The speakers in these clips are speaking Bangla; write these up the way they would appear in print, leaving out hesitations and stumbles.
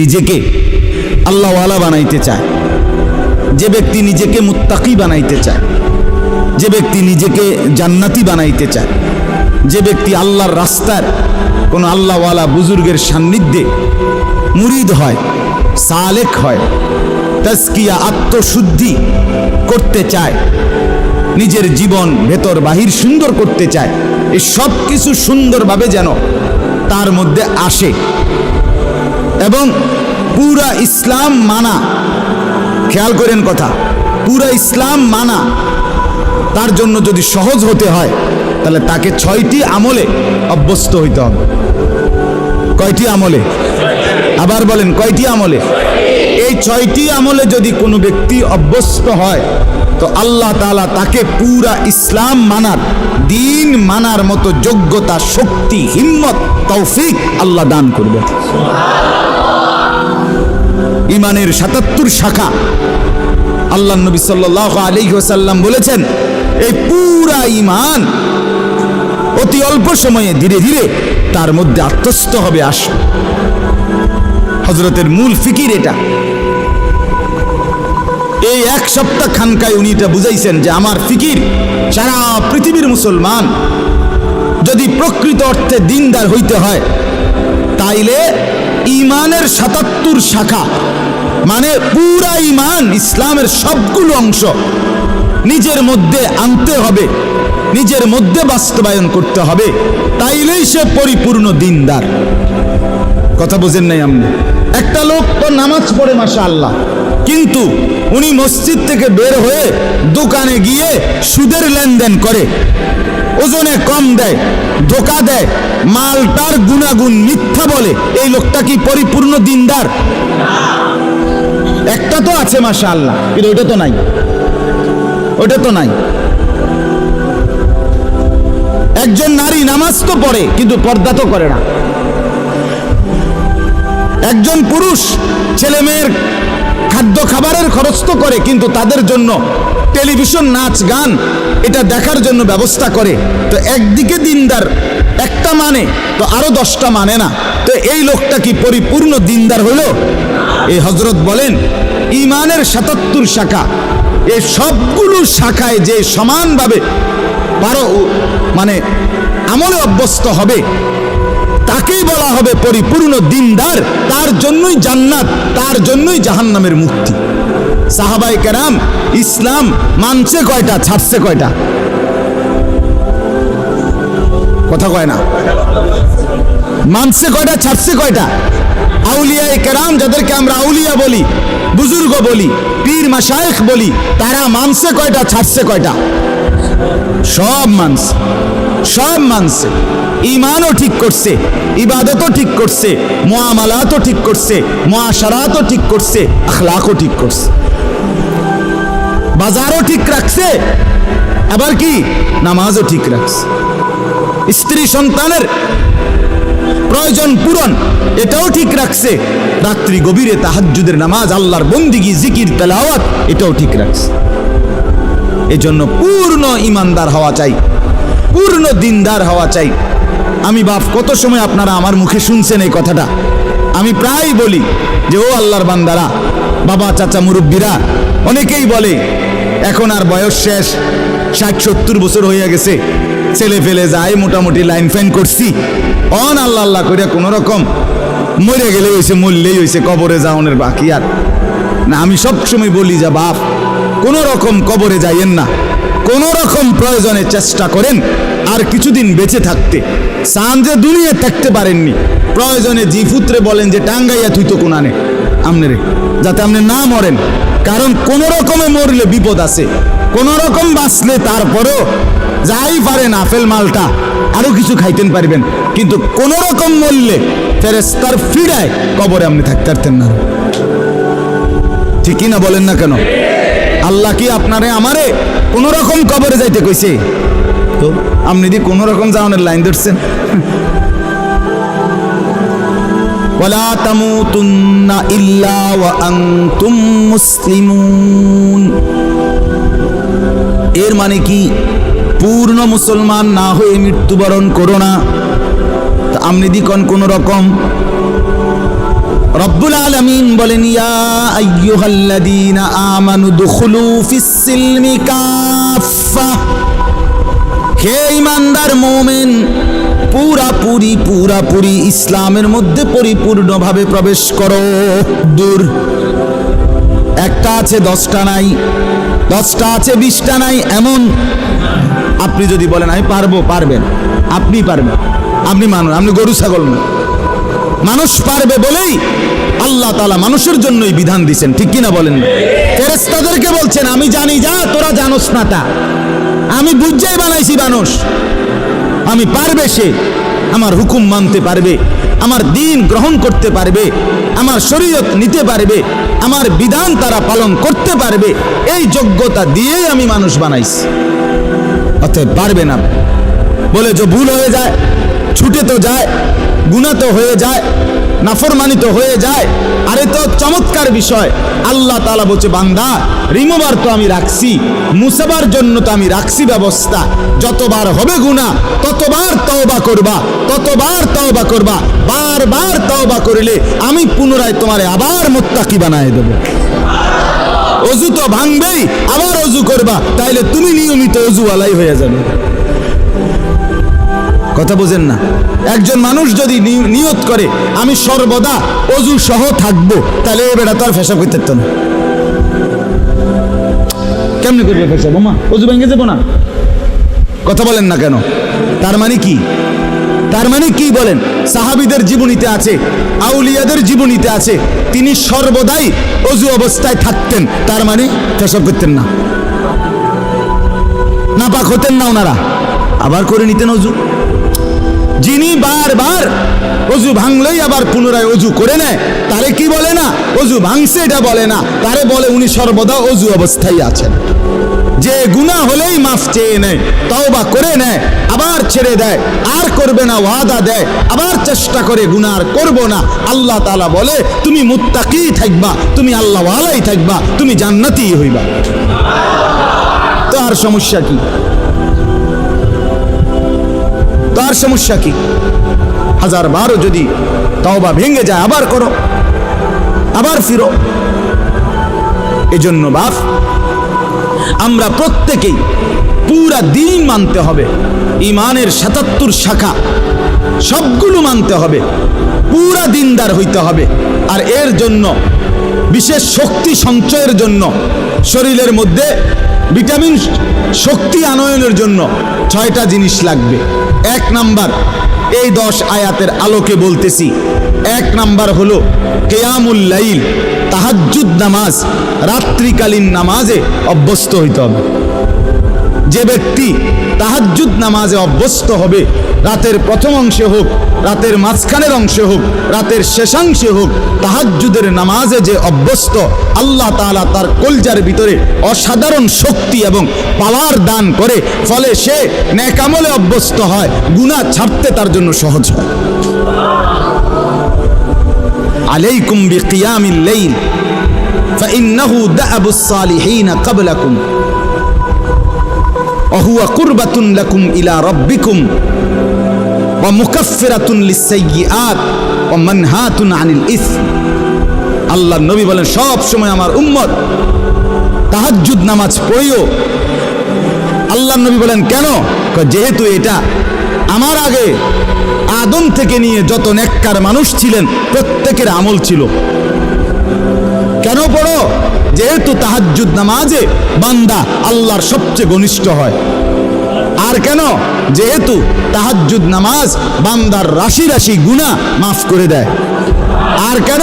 নিজেকে আল্লাহওয়ালা বানাইতে চায়, যে ব্যক্তি নিজেকে মুত্তাকি বানাইতে চায়, যে ব্যক্তি নিজেকে জান্নাতি বানাইতে চায়, যে ব্যক্তি আল্লাহর রাস্তার কোনো আল্লাহওয়ালা বুজুর্গের সান্নিধ্যে মুরিদ হয়, সালেক হয়, তাজকিয়া আত্মশুদ্ধি করতে চায়, নিজের জীবন ভেতর বাহির সুন্দর করতে চায়, এই সব কিছু সুন্দরভাবে যেন তার মধ্যে আসে এবং পুরা ইসলাম মানা, খেয়াল করেন কথা, পুরা ইসলাম মানা তার জন্য যদি সহজ হতে হয় তাহলে তাকে 6টি আমলে অভ্যস্ত হইতে হবে। কয়টি আমলে? আবার বলেন, কয়টি আমলে? এই 6টি আমলে যদি কোনো ব্যক্তি অভ্যস্ত হয় তো আল্লাহ তাআলা তাকে পুরা ইসলাম মানার, দ্বীন মানার মতো যোগ্যতা, শক্তি, হিম্মত, তৌফিক আল্লাহ দান করবে। ইমানের 77 শাখা আল্লাহ নবী সাল্লাল্লাহু আলাইহি ওয়াসাল্লাম বলেছেন, এই পুরা ইমান অতি অল্প সময়ে ধীরে ধীরে তার মধ্যে আত্মস্থ হবে, আসবে। হযরতের মূল ফিকির এটা। এই 1 সপ্তাহ খানকায় উনি এটা বুঝাইছেন যে আমার ফিকির, সারা পৃথিবীর মুসলমান যদি প্রকৃত অর্থে দিনদার হইতে হয় তাইলে ইমানের 77 শাখা মানে পুরা ইমান, ইসলামের সবগুলো অংশ নিজের মধ্যে আনতে হবে, নিজের মধ্যে বাস্তবায়ন করতে হবে, তাইলেই সে পরিপূর্ণ দিনদার। কথা বুঝেন নাই আপনি? একটা লোক তো নামাজ পড়ে মাশাআল্লাহ, কিন্তু উনি মসজিদ থেকে বের হয়ে দোকানে গিয়ে সুদের লেনদেন করে, ওজনে কম দেয়, ধোকা দেয়, মালটার গুণাগুণ মিথ্যা বলে, এই লোকটা কি পরিপূর্ণ দিনদার? একটা তো আছে মাশাআল্লাহ, কিন্তু ওটা তো নাই, ওটা তো নাই। একজন নারী নামাজ তো পড়ে কিন্তু পর্দা তো করে না। একজন পুরুষ ছেলে মেয়ের খাদ্য খাবারের খরচ তো করে, কিন্তু তাদের জন্য টেলিভিশন, নাচ গান এটা দেখার জন্য ব্যবস্থা করে। তো একদিকে দিনদার একটা মানে তো আরো 10টা মানে না, তো এই লোকটা কি পরিপূর্ণ দিনদার হলো? এই হযরত বলেন ইমানের 77 শাখা, এই সবগুলো শাখায় যে সমানভাবে মানে আমলে অভ্যস্ত হবে তাকেই বলা হবে পরিপূর্ণ দিনদার। তার জন্যই জান্নাত, তার জন্যই জাহান্নামের মুক্তি। সাহাবায়ে কেরাম ইসলাম মানছে কয়টা, ছাড়ছে কয়টা? কথা কয় না। মানছে কয়টা, ছাড়ছে কয়টা? আউলিয়ায়ে কেরাম, যাদেরকে আমরা আউলিয়া বলি, বুজুর্গ বলি, পীর মাশায়েখ বলি, তারা মানছে কয়টা, ছাড়ছে কয়টা? সব মানছে, সব মানছে। ইমানও ঠিক করছে, ইবাদতও ঠিক করছে, মুআমালাতও ঠিক করছে, মুআশারাতও ঠিক করছে, আখলাকও ঠিক করছে, বাজারও ঠিক রাখছে, আবার কি নামাজও ঠিক রাখছে, স্ত্রী সন্তানের প্রয়োজন পূরণ এটাও ঠিক রাখছে, রাত্রি গভীরে তাহাজ্জুদের নামাজ, আল্লাহর বন্দিগি, জিকির, তেলাওয়াত এটাও ঠিক রাখছে। এজন্য পূর্ণ ইমানদার হওয়া চাই, পূর্ণ দিনদার হওয়া চাই। আমি বাপ কত সময় আপনারা আমার মুখে শুনছেন এই কথাটা, আমি প্রায় বলি যে ও আল্লাহর বান্দারা, বাবা, চাচা, মুরব্বীরা অনেকেই বলে এখন আর বয়স শেষ, 60-70 বছর হয়ে গেছে, ছেলে ফেলে যায়, মোটামুটি লাইন ফাইন করছি, অন আল্লাহ আল্লাহ করে কোনো রকম মরে গেলে হয়েছে, মরলেই হয়েছে, কবরে যাওয়ানোর বাকি আর না। আমি সব সময় বলি যে বাপ, কোনো রকম কবরে যাইয়েন না, কোনো রকম প্রয়োজনে চেষ্টা করেন আর কিছুদিন বেঁচে থাকতে। সান যে দুনিয়ায় থাকতে পারেননি, প্রয়োজনে জিফুত্রে বলেন যে টাঙ্গাইয়া তুই তো কোনানে আমনে রে, যাতে আপনি না মরেন। কারণ কোন রকমে মরলে বিপদ আছে, কোন রকম বাঁচলে তারপরেও যাই পারেন আপেল মালটা আরো কিছু খাইতেন পারবেন, কিন্তু কোন রকম মরলে ফেরেশতার ফিরায় কবরে আপনি থাকতে পারতেন না। ঠিকই না বলেন না কেন? আল্লাহ কি আপনারে আমারে কোন রকম কবরে যাইতে কইছে? তো আপনি দি কোন রকম যাওয়ানোর লাইন ধরছেন। ওয়ালা তামুতুন্না ইল্লা ওয়া আনতুম মুসলিমুন, এর মানে কি পূর্ণ মুসলমান না হয়ে মৃত্যুবরণ করো না। তা আপনি দি কোন রকম রব্বুল আলামিন বলেন, ইয়া আইয়ুহাল্লাযীনা আমানু দুখুলু ফিস-সিলমি কাফা, হে ঈমানদার মুমিন, পুরাপুরি ইসলামের মধ্যে পরিপূর্ণভাবে প্রবেশ করো। দূর, একটা আছে 10টা নাই, 10টা আছে 20টা নাই, এমন আপনি যদি বলেন আমি পারবো, পারবেন, আপনি পারবেন, আপনি মানুষ, আপনি গরু ছাগল না। মানুষ পারবে বলেই আল্লাহ তাআলা মানুষের জন্যই বিধান দিয়েছেন, ঠিক কিনা বলেন? ফেরেশতাদেরকে বলছেন আমি জানি যা তোরা জানোস না তা, আমি বুঝাই বানাইছি মানুষ, আমি পারবে সে, আমার হুকুম মানতে পারবে, আমার দ্বীন গ্রহণ করতে পারবে, আমার শরীয়ত নিতে পারবে, আমার বিধান তারা পালন করতে পারবে, এই যোগ্যতা দিয়েই আমি মানুষ বানাইছি। অতএব পারবে না বলে যে ভুল হয়ে যায়, ছুটে তো যায়, গুনাহ তো হয়ে যায়, নাফরমানি তো হয়ে যায়। আরে তো চমৎকার বিষয়, আল্লাহ তাআলা বলছে বান্দা রিমুভার তো আমি রাখছি, মুসাবার জন্য তো আমি রাখছি ব্যবস্থা। যতবার হবে গুনাহ ততবার তওবা করবা, ততবার তওবা করবা, বারবার তওবা করলে আমি পুনরায় তোমারে আবার মুত্তাকি বানায় দেব। অজু তো ভাঙবেই, আবার অজু করবা, তাইলে তুমি নিয়মিত অজুওয়ালাই হয়ে যাবে। কথা বুঝেন না? একজন মানুষ যদি নিয়ত করে আমি সর্বদা অজু সহ থাকবো, তাহলে এ বেটা তো আর পেশাব করতে পারত না। কেমনে করবে পেশাব? ওমা অজু ভেঙে যাবো না? কথা বলেন না কেন? তার মানে কি? তার মানে কি বলেন? সাহাবীদের জীবনীতে আছে, আউলিয়াদের জীবনীতে আছে, তিনি সর্বদাই অজু অবস্থায় থাকতেন, তার মানে পেশাব করতেন না, নাপাক হতেন না ওনারা, আবার করে নিতেন অজু। যিনি বারবার অজু ভাঙলেই আবার পুনরায় অজু করে নেয়, তারে কি বলে না অজু ভাঙছে এটা বলে না, তারে বলে উনি সর্বদা অজু অবস্থায় আছেন। যে গুনাহ হলেই মাফ চেয়ে নেয়, তওবা করে নেয়, আবার ছেড়ে দেয়, আর করবে না ওয়াদা দেয়, আবার চেষ্টা করে গুনাহ আর করব না, আল্লাহ তাআলা বলে তুমি মুত্তাকি থাকবা, তুমি আল্লাহওয়ালাই থাকবা, তুমি জান্নাতি হইবা। তো আর সমস্যা কি? তার সমস্যা কি? 1000বারও যদি তওবা ভেঙে যায় আবার করো, আবার ফিরো। এজন্য বাপ আমরা প্রত্যেকেই পুরা দিন মানতে হবে, ইমানের 77 শাখা সবগুলো মানতে হবে, পুরা দিনদার হইতে হবে। আর এর জন্য বিশেষ শক্তি সঞ্চয়ের জন্য শরীরের মধ্যে ভিটামিন শক্তি আনয়নের জন্য 6টা জিনিস লাগবে। 1 নাম্বার, এই 10 আয়াতের আলোকে বলতেছি, 1 নাম্বার হলো কিয়ামুল লাইল, তাহাজ্জুদ নামাজ, রাত্রিকালীন নামাজে অভ্যস্ত হইতে হবে। যে ব্যক্তি তাহাজ্জুদ নামাজে অভ্যস্ত হবে, রাতের প্রথম অংশে হোক, রাতের মাঝখানের অংশে হোক, রাতের শেষাংশে হোক, তাহাজ্জুদের নামাজে যে অভ্যস্ত, আল্লাহ তাআলা তার কলজার ভিতরে অসাধারণ শক্তি এবং পাওয়ার দান করে, ফলে সে নেক আমলে অভ্যস্ত হয়, গুনাহ ছাড়তে তার জন্য সহজ হয়। আলাইকুম বিকিয়ামিল লাইল ফাইন্নাহু দা'বুস সালিহিন ক্বাবলাকুম ওয়া কুরবাতুন লাকুম ইলা রাব্বিকুম ওয়া মুকাফফিরাতুন লিস-সাইয়্যাত ওয়া মানহাতুন আনিল ইসম। আল্লাহর নবী বলেন সব সময় আমার উম্মত তাহাজ্জুদ নামাজ পড়িও। আল্লাহর নবী বলেন কেন? যেহেতু এটা আমার আগে আদম থেকে নিয়ে যত নেককার মানুষ ছিলেন প্রত্যেকের আমল ছিল। কেন পড়ো? যেহেতু তাহাজ্জুদ নামাজে বান্দা আল্লাহর সবচেয়ে ঘনিষ্ঠ হয়। আর কেন? যেহেতু তাহাজ্জুদ নামাজ বান্দার রাশি রাশি গুনাহ মাফ করে দেয়। আর কেন?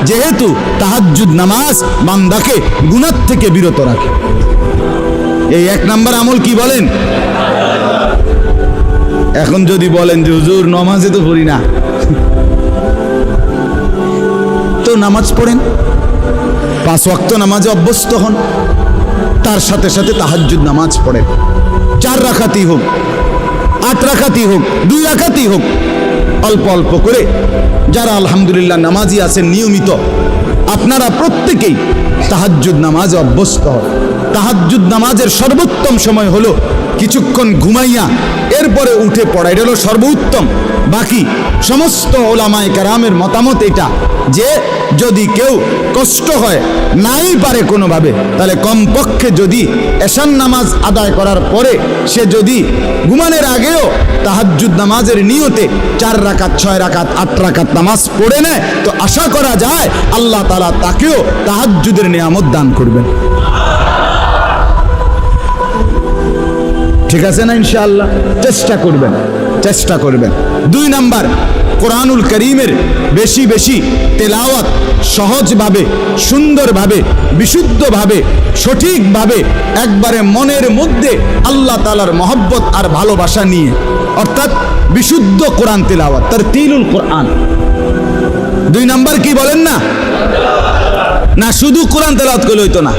যেহেতু তাহাজ্জুদ নামাজ বান্দাকে গুনাহ থেকে বিরত রাখে। এই 1 নাম্বার আমল কি বলেন? এখন যদি বলেন যে হুজুর নামাজে তো পড়ি না, তো নামাজ পড়েন, 5 ওয়াক্ত নামাজে অভ্যস্ত হন, তার সাথে সাথে তাহাজ্জুদ নামাজ পড়েন। 4 রাকাতই হোক, 8 রাকাতই হোক, 2 রাকাতই হোক, অল্প অল্প করে যারা আলহামদুলিল্লাহ নামাজি আছেন নিয়মিত, আপনারা প্রত্যেকেই তাহাজ্জুদ নামাজে অভ্যস্ত হন। তাহাজ্জুদ নামাজের সর্বোত্তম সময় হলো কিছুক্ষণ ঘুমাইয়া এরপরে উঠে পড়া, এটা হলো সর্বোত্তম। বাকি সমস্ত ওলামায়ে কেরামের মতামত এটা যে যদি কেউ কষ্ট হয় নাই পারে কোনোভাবে, তাহলে কমপক্ষে যদি এশার নামাজ আদায় করার পরে সে যদি ঘুমানোর আগেও তাহাজ্জুদ নামাজের নিয়তে 4 রাকাত 6 রাকাত 8 রাকাত নামাজ পড়ে নেয়, তো আশা করা যায় আল্লাহ তাআলা তাকেও তাহাজ্জুদের নিয়ামত দান করবেন। ঠিক আছে না? ইনশাআল্লাহ চেষ্টা করবেন, চেষ্টা করবেন। 2 নাম্বার, কোরআনুল করিমের বেশি বেশি তেলাওয়াত, সহজভাবে, সুন্দরভাবে, বিশুদ্ধভাবে, সঠিকভাবে, একবারে মনের মধ্যে আল্লাহ তাআলার মহব্বত আর ভালোবাসা নিয়ে, অর্থাৎ বিশুদ্ধ কোরআন তেলাওয়াত, তারতিলুল কোরআন। 2 নাম্বার কি বলেন না? না শুধু কোরআন তেলাওয়াত করলে হইতো না,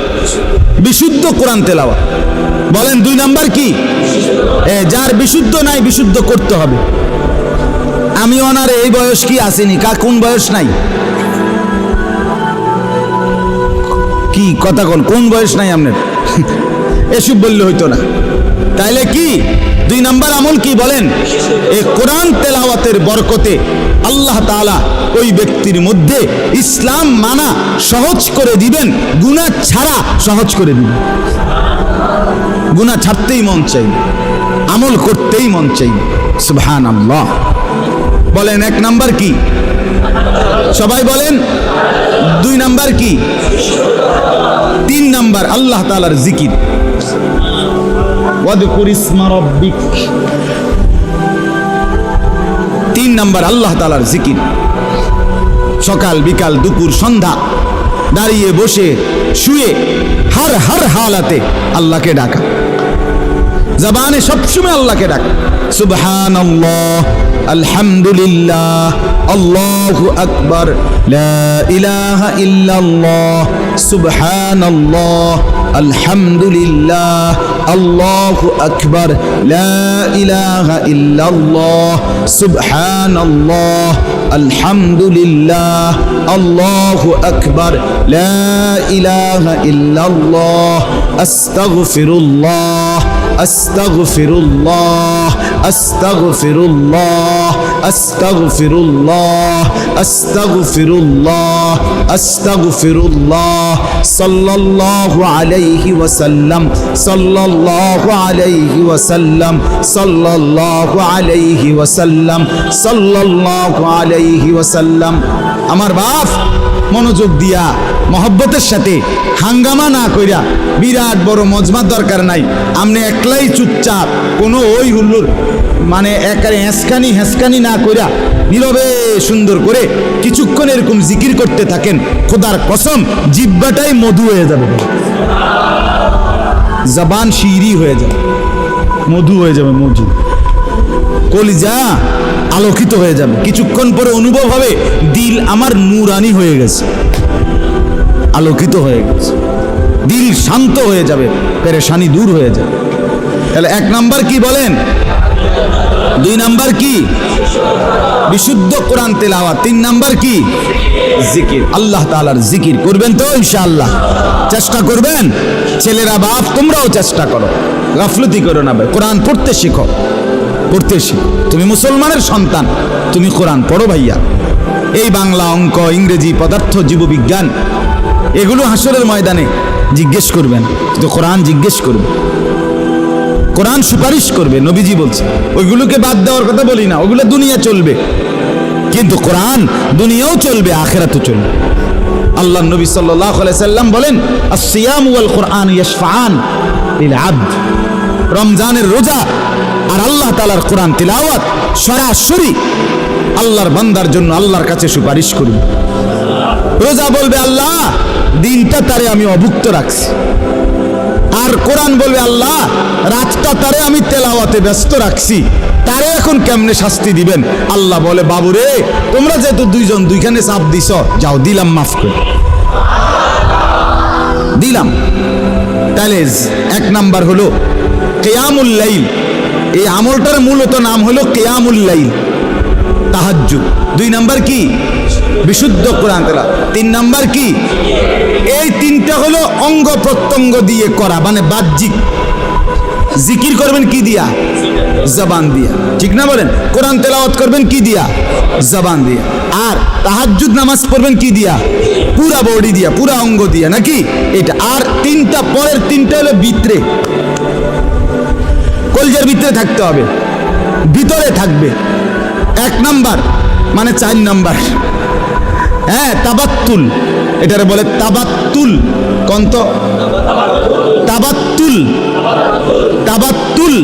বিশুদ্ধ কোরআন তেলাওয়াত। বলেন 2 নাম্বার কি? যার বিশুদ্ধ নাই, বিশুদ্ধ করতে হবে। আমি ওনার এই বয়স কি আসেনি, কোন বয়স নাই? কি কথা কোন বয়স নাই আপনার? এসব বললে হইতো না। তাইলে কি 2 নাম্বার আমল কি বলেন? এই কোরআন তেলাওয়াতের বরকতে আল্লাহ তাআলা ওই ব্যক্তির মধ্যে ইসলাম মানা সহজ করে দিবেন, গুনাহ ছাড়া সহজ করে দিবেন। গুনাহ ছাড়তেই মন চাই, আমল করতেই মন চাই। সুবহানাল্লাহ। বলেন 1 নাম্বার কি? সবাই বলেন। 2 নাম্বার কি? 3 নাম্বার আল্লাহ তাআলার জিকির। ওয়াদকুর ইসমা রাব্বিক। 3 নাম্বার আল্লাহ তাআলার জিকির। সকাল বিকাল দুপুর সন্ধ্যা দাঁড়িয়ে বসে শুয়ে হর হালাতে আল্লাহকে ডাকা, জবানে সবসময় আল্লাহকে ডাকা। সুবহানাল্লাহ, আলহামদুলিল্লাহ, আল্লাহু আকবার, লা ইলাহা ইল্লাল্লাহ, সুবহানাল্লাহ, আলহামদুলিল্লাহ, আল্লাহু আকবার, লা ইলাহা ইল্লাল্লাহ, সুবহানাল্লাহ, আলহামদুলিল্লাহ, আল্লাহু আকবার, লা ইলাহা ইল্লাল্লাহ, আস্তাগফিরুল্লাহ, আস্তাগফিরুল্লাহ, আস্তাগফিরুল্লাহ, আস্তাগফিরুল্লাহ, আস্তাগফিরুল্লাহ, আস্তাগফিরুল্লাহ, সাল্লাল্লাহু আলাইহি ওয়াসাল্লাম, সাল্লাল্লাহু আলাইহি ওয়াসাল্লাম, সাল্লাল্লাহু আলাইহি ওয়াসাল্লাম, সাল্লাল্লাহু আলাইহি ওয়াসাল্লাম। আমার বাপ মনোযোগ দিয়া মহব্বতের সাথে হাঙ্গামা না কইরা, বিরাট বড় মজমার দরকার নাই, আপনি একলাই চুপচাপ কোনো ওই হুল্লোর মানে একারে হেঁসকানি না কইরা নীরবে সুন্দর করে কিছুক্ষণ এরকম জিকির করতে থাকেন, খোদার কসম জিহ্বাটাই মধু হয়ে যাবে, জবান শিরি হয়ে যাবে, মধু হয়ে যাবে, মধু, কলিজা আলোকিত হয়ে যাবে। কিছুক্ষণ পরে অনুভব হবে দিল আমার নূরানি হয়ে গেছে, আলোকিত হয়ে গেছে, দিল শান্ত হয়ে যাবে, পেরেশানি দূর হয়ে যাবে। তাহলে 1 নাম্বার কি বলেন? 2 নাম্বার কি? বিশুদ্ধ কোরআন তেলাওয়াত। 3 নাম্বার কি? জিকির। আল্লাহ তাআলার জিকির করবেন তো ইনশাআল্লাহ? চেষ্টা করবেন। ছেলেরা বাপ তোমরাও চেষ্টা করো, গাফলতি করো না ভাই, কোরআন পড়তে শিখো, পড়তে শিখো। তুমি মুসলমানের সন্তান, তুমি কোরআন পড়ো ভাইয়া। এই বাংলা, অঙ্ক, ইংরেজি, পদার্থ, জীববিজ্ঞান এগুলো হাসরের ময়দানে জিজ্ঞেস করবেন, কিন্তু কোরআন জিজ্ঞেস করবে, কোরআন সুপারিশ করবে। নবীজি বলছে ওইগুলোকে বাদ দেওয়ার কথা বলি না, ওগুলো দুনিয়া চলবে, কিন্তু কোরআন দুনিয়াও চলবে, আখিরাতও চলবে। আল্লাহ নবী সাল্লাল্লাহু আলাইহি সাল্লাম বলেন আস-সিয়াম ওয়াল কোরআন ইয়াশফাআন লিল আবদ। রমজানের রোজা আর আল্লাহ তাআলার কোরআন তিলাওয়াত সরাসরি আল্লাহর বান্দার জন্য আল্লাহর কাছে সুপারিশ করবে। রোজা বলবে আল্লাহ দিনটা তারে আমি অভুক্ত রাখছি, আর কোরআন বলবে আল্লাহ রাতটা তারে আমি তেলাওয়াতে ব্যস্ত রাখছি, তারে এখন কেমনে শাস্তি দিবেন? আল্লাহ বলে বাবুরে তোমরা যেহেতু দুইজন দুইখানে চাপ দিছ, যাও দিলাম, মাফ করে দিলাম। তাহলে 1 নাম্বার হলো কিয়ামুল লাইল। এই আমলটার মূলত নাম হলো কিয়ামুল লাইল, তাহাজ্জুদ। 2 নাম্বার কি? বিশুদ্ধ কোরআন তেলাওয়াত। 3 নাম্বার কি? এই 3টা হলো অঙ্গ প্রত্যঙ্গ দিয়ে করা, মানে বাহ্যিক। জিকির করবেন কি দিয়া? জবান দিয়া, ঠিক না বলেন? কোরআন তেলাওয়াত করবেন কি দিয়া? জবান দিয়া। আর তাহাজ্জুদ নামাজ পড়বেন কি দিয়া? পুরা বডি দিয়া, পুরা অঙ্গ দিয়া, নাকি? এটা। আর তিনটা, পরের তিনটা হলো ভিতরে, কলজের ভিতরে থাকতে হবে, ভিতরে থাকবে। 1 নাম্বার মানে 4 নাম্বার, হ্যাঁ, তাবাত্তুল, এটারে বলে তাবাত্তুল। কোন তো? তাবাত্তুল। তাবাত্তুল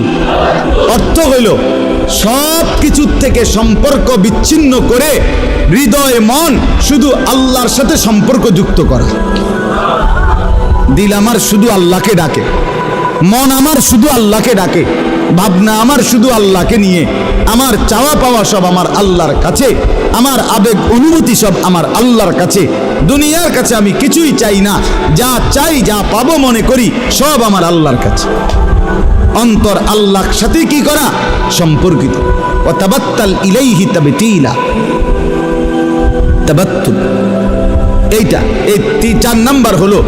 অর্থ হইল সব কিছুর থেকে সম্পর্ক বিচ্ছিন্ন করে হৃদয় মন শুধু আল্লাহর সাথে সম্পর্ক যুক্ত করা। দিল আমার শুধু আল্লাহকে ডাকে, মন আমার শুধু আল্লাহকে ডাকে, ভাবনা আমার শুধু আল্লাহকে নিয়ে, আমার চাওয়া পাওয়া সব আমার আল্লাহর কাছে, আমার আবেগ অনুভূতি সব আমার আল্লাহর কাছে। দুনিয়ার কাছে আমি কিছুই চাই না, যা চাই, যা পাবো মনে করি সব আমার আল্লাহর কাছে। অন্তর আল্লাহর সাথে কি করা? সম্পর্কিত। ওয়া তাবাত্তাল ইলাইহি তাবতীলা, তাবাত্তুল। এইটা, এই 4 নাম্বার হলো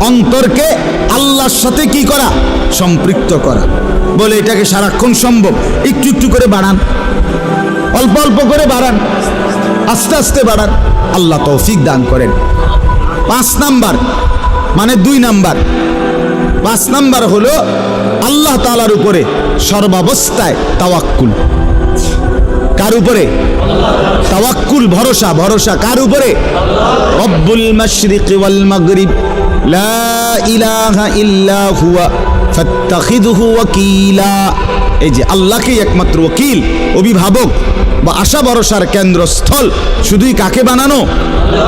অন্তরকে আল্লাহর সাথে কি করা? সম্পৃক্ত করা। বলে এটাকে সারাক্ষণ সম্ভব? একটু একটু করে বাড়ান, অল্প অল্প করে বাড়ান, আস্তে আস্তে বাড়ান, আল্লাহ তৌফিক দান করেন। 5 নাম্বার মানে 2 নাম্বার। 5 নাম্বার হলো আল্লাহ তাআলার উপরে সর্বাবস্থায় তাওয়াক্কুল। কার উপরে? তাওয়াক্কুল, ভরসা। ভরসা কার উপরে? রব্বুল মাশরিকি ওয়াল মাগরিব লা ইলাহা ইল্লা হুয়া ফাত্তাখিযহু ওয়াকিলা। এই যে আল্লাহকেই একমাত্র ওকিল, অভিভাবক বা আশা ভরসার কেন্দ্রস্থল শুধুই কাকে বানানো?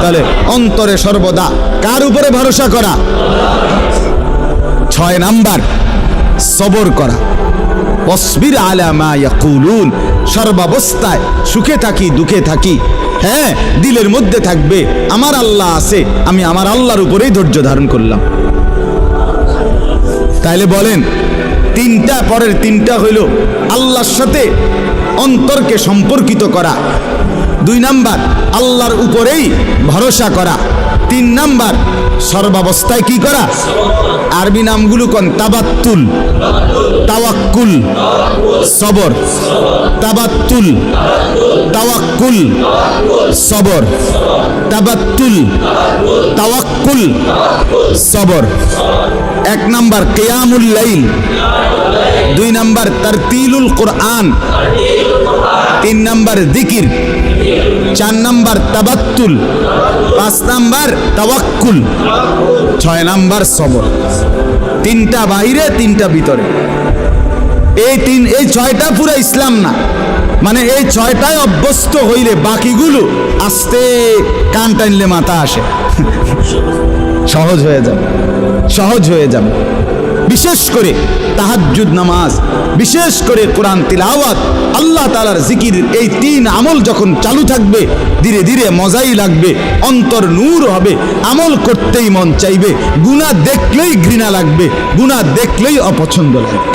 তাহলে অন্তরে সর্বদা কার উপরে ভরসা করা? 6 নাম্বার সবর করা। ওয়াসবির আলা মা ইয়াকুলুন, সর্বাবস্থায় সুখে থাকি দুঃখে থাকি, হ্যাঁ, দিলের মধ্যে থাকবে আমার আল্লাহ আছে, আমি আমার আল্লাহর উপরেই ধৈর্য ধারণ করলাম। তাইলে বলেন, তিনটা, পরের তিনটা হইল আল্লাহর সাথে অন্তরকে সম্পর্কিত করা। 2 নাম্বার আল্লাহর উপরেই ভরসা করা। 3 নাম্বার সর্বাবস্থায় কি করা? আরবি নামগুলো কোন? তাবাত্তুল, তাওয়াক্কুল, সবর। তাবাত্তুল, তাওয়াক্কুল, সবর। তাবাত্তুল, তাওয়াক্কুল, সবর। 1 নাম্বার কিয়ামুল লাইল, 2 নাম্বার তারতিলুল কোরআন, 3 নাম্বার জিকির, 4 নাম্বার তাবাত্তুল, 5 নাম্বার তাওয়াক্কুল, 6 নাম্বার সবর। 3টা বাইরে, 3টা ভিতরে। এই 6টা পুরো ইসলাম না, মানে এই 6টায় অভ্যস্ত হইলে বাকিগুলো আস্তে কান টানলে মাথা আসে, সহজ হয়ে যাবে, সহজ হয়ে যাবে। বিশেষ করে তাহাজ্জুদ নামাজ, বিশেষ করে কোরআন তিলাওয়াত, আল্লাহ তাআলার জিকির, এই 3 আমল যখন চালু থাকবে ধীরে ধীরে মজাই লাগবে, অন্তর নূর হবে, আমল করতেই মন চাইবে, গুনাহ দেখলেই ঘৃণা লাগবে, গুনাহ দেখলেই অপছন্দ লাগবে।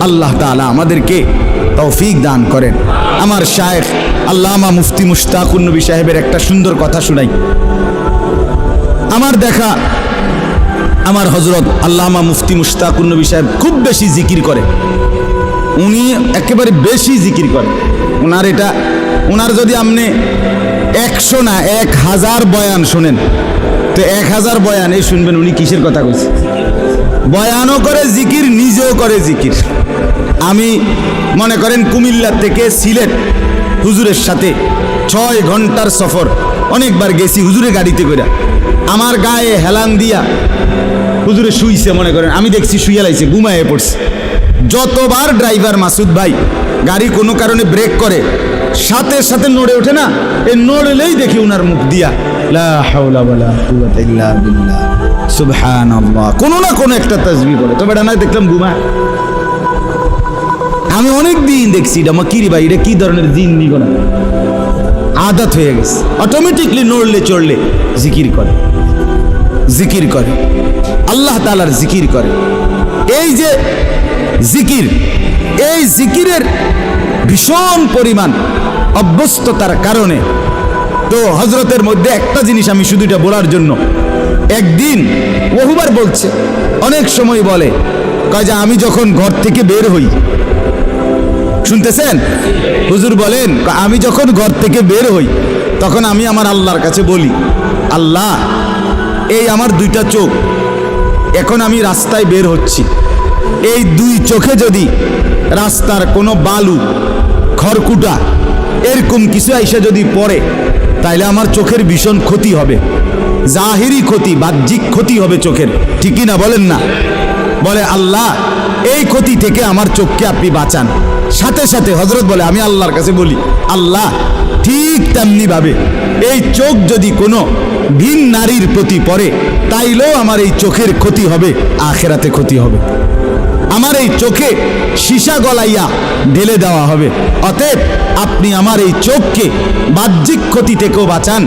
আল্লাহ তাআলা আমাদেরকে তৌফিক দান করেন। আমার শায়েখ আল্লামা মুফতি মুশতাকুন নবী সাহেবের একটা সুন্দর কথা শুনাই। আমার দেখা আমার হযরত আল্লামা মুফতি মুশতাকুন নবী সাহেব খুব বেশি জিকির করে, উনি একেবারে বেশি জিকির করে। ওনার যদি আপনি 100 না 1000 বয়ান শুনেন, তো 1000 বয়ানে শুনবেন উনি কিসের কথা কইছে। বয়ানও করে জিকির, নিজেও করে জিকির। আমি মনে করেন কুমিল্লা থেকে সিলেট হুজুরের সাথে 6 ঘন্টার সফর, অনেকবার গেছি হুজুরে গাড়িতে করে। আমার গায়ে হেলান দিয়া হুজুরে শুইছে, মনে করেন আমি দেখছি শুইয়া লাইছে, ঘুমায়ে পড়ছে। যতবার ড্রাইভার মাসুদ ভাই গাড়ি কোনো কারণে ব্রেক করে, সাথে সাথে নড়ে ওঠে না, এই নড়লেই দেখি উনার মুখ দিয়া লা হাওলা ওয়ালা কুওয়াতা ইল্লা বিল্লাহ, সুবহানাল্লাহ, কোনো না কোনো একটা তাসবিহ করে। তবে এটা না দেখলাম ঘুমা। আমি অনেক দিন দেখছি এটা মাকিরি ভাই, এটা কি ধরনের জিন নিগো না, আদত হয়ে গেছে, অটোমেটিকলি নড়লে চড়লে জিকির করে, জিকির করে, আল্লাহ তাআলার জিকির করে। এই যে জিকির, এই জিকিরের ভীষণ পরিমাণ অভ্যস্ততার কারণে তো হযরতের মধ্যে একটা জিনিস আমি শুধু এটা বলার জন্য, একদিন বহুবার বলছে, অনেক সময় বলে, কয় যে আমি যখন ঘর থেকে বের হই, শুনতেছেন হুজুর বলেন, আমি যখন ঘর থেকে বের হই তখন আমি আমার আল্লাহর কাছে বলি, আল্লাহ এই আমার দুইটা চোখ, এখন আমি রাস্তায় বের হচ্ছি, এই দুই চোখে যদি রাস্তার কোনো বালু খড়কুটা এরকম কিছু আইসা যদি পড়ে, তাইলে আমার চোখের ভীষণ ক্ষতি হবে, জাহিরি ক্ষতি, বাহ্যিক ক্ষতি হবে চোখের, ঠিকই না বলেন না? বলে আল্লাহ এই ক্ষতি থেকে আমার চোখকে আপনি বাঁচান। সাথে সাথে হযরত বলে, আমি আল্লাহর কাছে বলি, আল্লাহ ঠিক তেমনি ভাবে এই চোখ যদি কোনো ভিন নারীর প্রতি পড়ে, তাইলেও আমার এই চোখের ক্ষতি হবে, আখিরাতে ক্ষতি হবে, আমার এই চোখে সীসা গলাইয়া ঢেলে দেওয়া হবে। অতএব আপনি আমার এই চোখকে বাহ্যিক ক্ষতি থেকেও বাঁচান,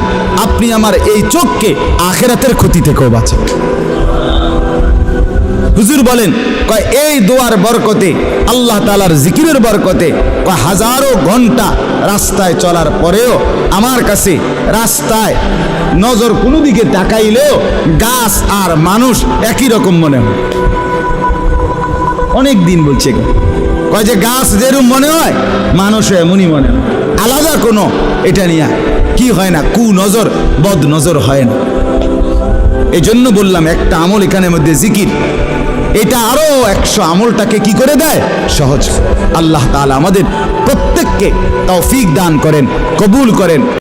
আপনি আমার এই চোখকে আখিরাতের ক্ষতি থেকেও বাঁচান। হুজুর বলেন, কয় এই দোয়ার বরকতে, আল্লাহ তাআলার জিকিরের বরকতে, কয় হাজারো ঘন্টা রাস্তায় চলার পরেও আমার কাছে রাস্তায় নজর কোনো দিকে তাকাইলেও গাছ আর মানুষ একই রকম মনে হয়। অনেক দিন বলছে, কয় যে গাছ যেরকম মনে হয় মানুষও এমনই মনে হয়, আলাদা কোনো এটা নিয়ে কি হয় না, কু নজর বদ নজর হয় না। এই জন্য বললাম একটা আমল এখানের মধ্যে জিকির, এটা আরো 100 আমলটাকে কি করে দেয়, সহজ। আল্লাহ তাআলা আমাদের প্রত্যেককে তৌফিক দান করেন, কবুল করেন।